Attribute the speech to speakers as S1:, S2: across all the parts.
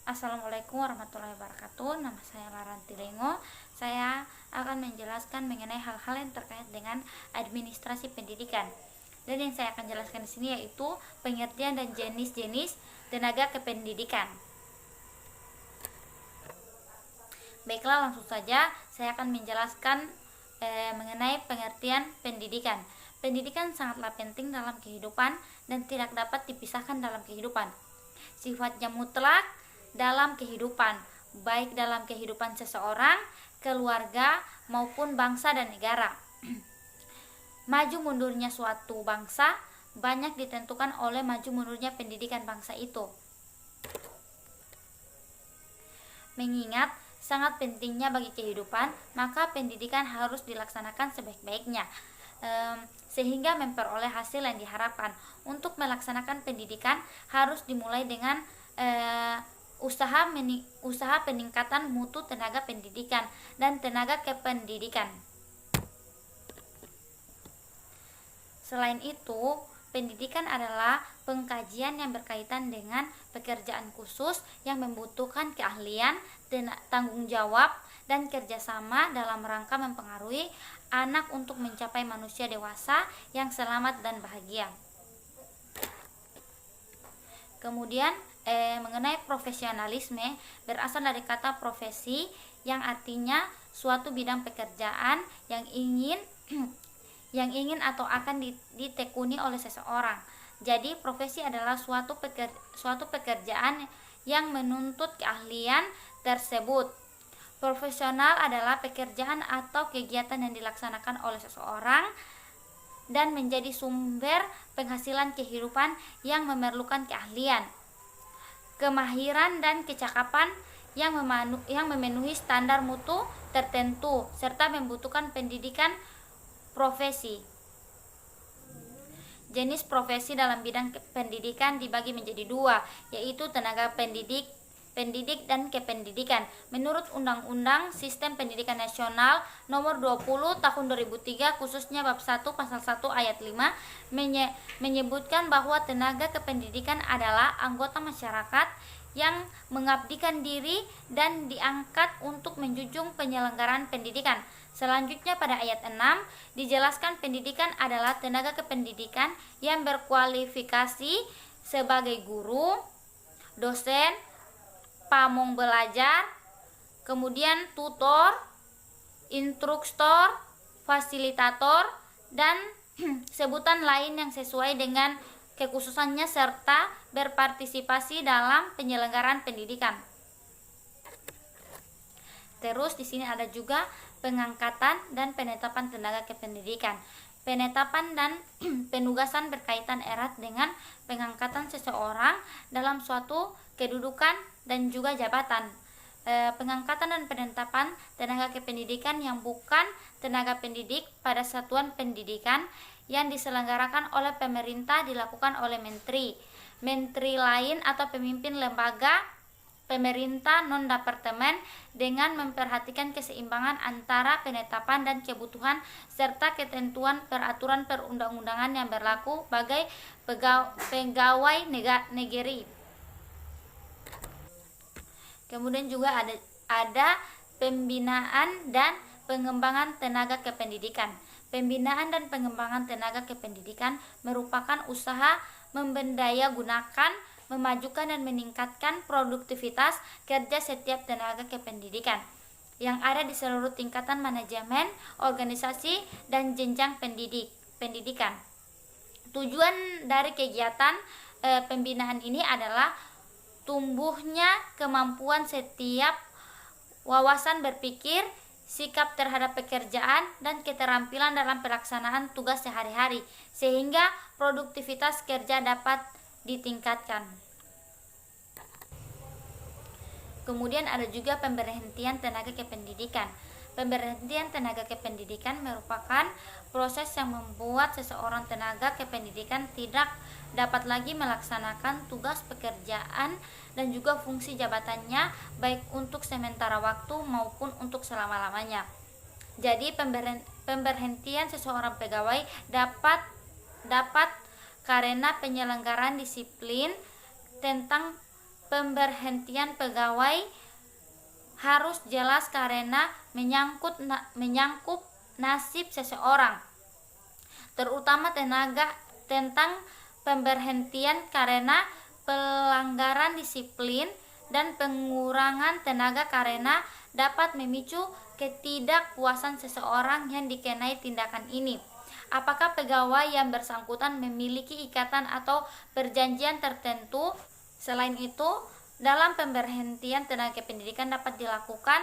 S1: Assalamualaikum warahmatullahi wabarakatuh. Nama saya Laranti Lengo. Saya akan menjelaskan mengenai hal-hal yang terkait dengan administrasi pendidikan. Dan yang saya akan jelaskan di sini yaitu pengertian dan jenis-jenis tenaga kependidikan. Baiklah, langsung saja saya akan menjelaskan mengenai pengertian pendidikan. Pendidikan sangatlah penting dalam kehidupan dan tidak dapat dipisahkan dalam kehidupan. Sifatnya mutlak dalam kehidupan, baik dalam kehidupan seseorang, keluarga, maupun bangsa dan negara. Maju mundurnya suatu bangsa banyak ditentukan oleh maju mundurnya pendidikan bangsa itu. Mengingat sangat pentingnya bagi kehidupan, maka pendidikan harus dilaksanakan sebaik-baiknya, sehingga memperoleh hasil yang diharapkan. Untuk melaksanakan pendidikan harus dimulai dengan usaha peningkatan mutu tenaga pendidikan dan tenaga kependidikan. Selain itu, pendidikan adalah pengkajian yang berkaitan dengan pekerjaan khusus yang membutuhkan keahlian, tanggung jawab, dan kerjasama dalam rangka mempengaruhi anak untuk mencapai manusia dewasa yang selamat dan bahagia. Kemudian mengenai profesionalisme berasal dari kata profesi yang artinya suatu bidang pekerjaan yang ingin atau akan ditekuni oleh seseorang. Jadi profesi adalah suatu pekerjaan yang menuntut keahlian tersebut. Profesional adalah pekerjaan atau kegiatan yang dilaksanakan oleh seseorang dan menjadi sumber penghasilan kehidupan yang memerlukan keahlian, kemahiran dan kecakapan yang memenuhi standar mutu tertentu serta membutuhkan pendidikan profesi. Jenis profesi dalam bidang pendidikan dibagi menjadi dua, yaitu tenaga pendidik dan kependidikan. Menurut Undang-Undang Sistem Pendidikan Nasional Nomor 20 Tahun 2003, khususnya bab 1 pasal 1 ayat 5 menyebutkan bahwa tenaga kependidikan adalah anggota masyarakat yang mengabdikan diri dan diangkat untuk menjunjung penyelenggaraan pendidikan. Selanjutnya pada ayat 6 dijelaskan pendidikan adalah tenaga kependidikan yang berkualifikasi sebagai guru, dosen, pamong belajar, kemudian tutor, instruktur, fasilitator, dan sebutan lain yang sesuai dengan kekhususannya serta berpartisipasi dalam penyelenggaraan pendidikan. Terus di sini ada juga pengangkatan dan penetapan tenaga kependidikan. Penetapan dan penugasan berkaitan erat dengan pengangkatan seseorang dalam suatu kedudukan dan juga jabatan. Pengangkatan dan penetapan tenaga kependidikan yang bukan tenaga pendidik pada satuan pendidikan yang diselenggarakan oleh pemerintah dilakukan oleh menteri lain atau pemimpin lembaga pemerintah non-departemen dengan memperhatikan keseimbangan antara penetapan dan kebutuhan serta ketentuan peraturan perundang-undangan yang berlaku bagi pegawai negeri. Kemudian juga ada pembinaan dan pengembangan tenaga kependidikan. Pembinaan dan pengembangan tenaga kependidikan merupakan usaha memberdaya gunakan, memajukan dan meningkatkan produktivitas kerja setiap tenaga kependidikan yang ada di seluruh tingkatan manajemen, organisasi, dan jenjang pendidikan. Tujuan dari kegiatan pembinaan ini adalah tumbuhnya kemampuan setiap wawasan berpikir, sikap terhadap pekerjaan, dan keterampilan dalam pelaksanaan tugas sehari-hari sehingga produktivitas kerja dapat ditingkatkan. Kemudian ada juga pemberhentian tenaga kependidikan. Pemberhentian tenaga kependidikan merupakan proses yang membuat seseorang tenaga kependidikan tidak dapat lagi melaksanakan tugas pekerjaan dan juga fungsi jabatannya baik untuk sementara waktu maupun untuk selama-lamanya. Jadi pemberhentian seseorang pegawai dapat karena penyelenggaraan disiplin tentang pemberhentian pegawai harus jelas karena menyangkut nasib seseorang, terutama tentang pemberhentian karena pelanggaran disiplin dan pengurangan tenaga karena dapat memicu ketidakpuasan seseorang yang dikenai tindakan ini. Apakah pegawai yang bersangkutan memiliki ikatan atau perjanjian tertentu? Selain itu, dalam pemberhentian tenaga pendidikan dapat dilakukan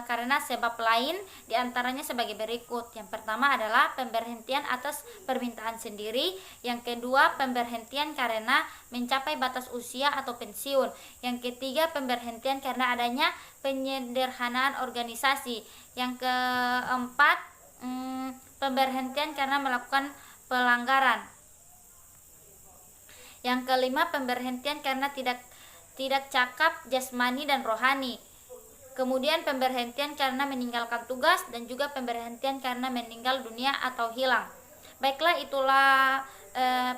S1: karena sebab lain, diantaranya sebagai berikut. Yang pertama adalah pemberhentian atas permintaan sendiri. Yang kedua, pemberhentian karena mencapai batas usia atau pensiun. Yang ketiga, pemberhentian karena adanya penyederhanaan organisasi. Yang keempat, pemberhentian karena melakukan pelanggaran. Yang kelima, pemberhentian karena tidak cakap jasmani dan rohani. Kemudian pemberhentian karena meninggalkan tugas, dan juga pemberhentian karena meninggal dunia atau hilang. Baiklah, itulah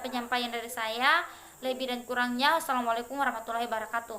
S1: penyampaian dari saya. Lebih dan kurangnya, wassalamualaikum warahmatullahi wabarakatuh.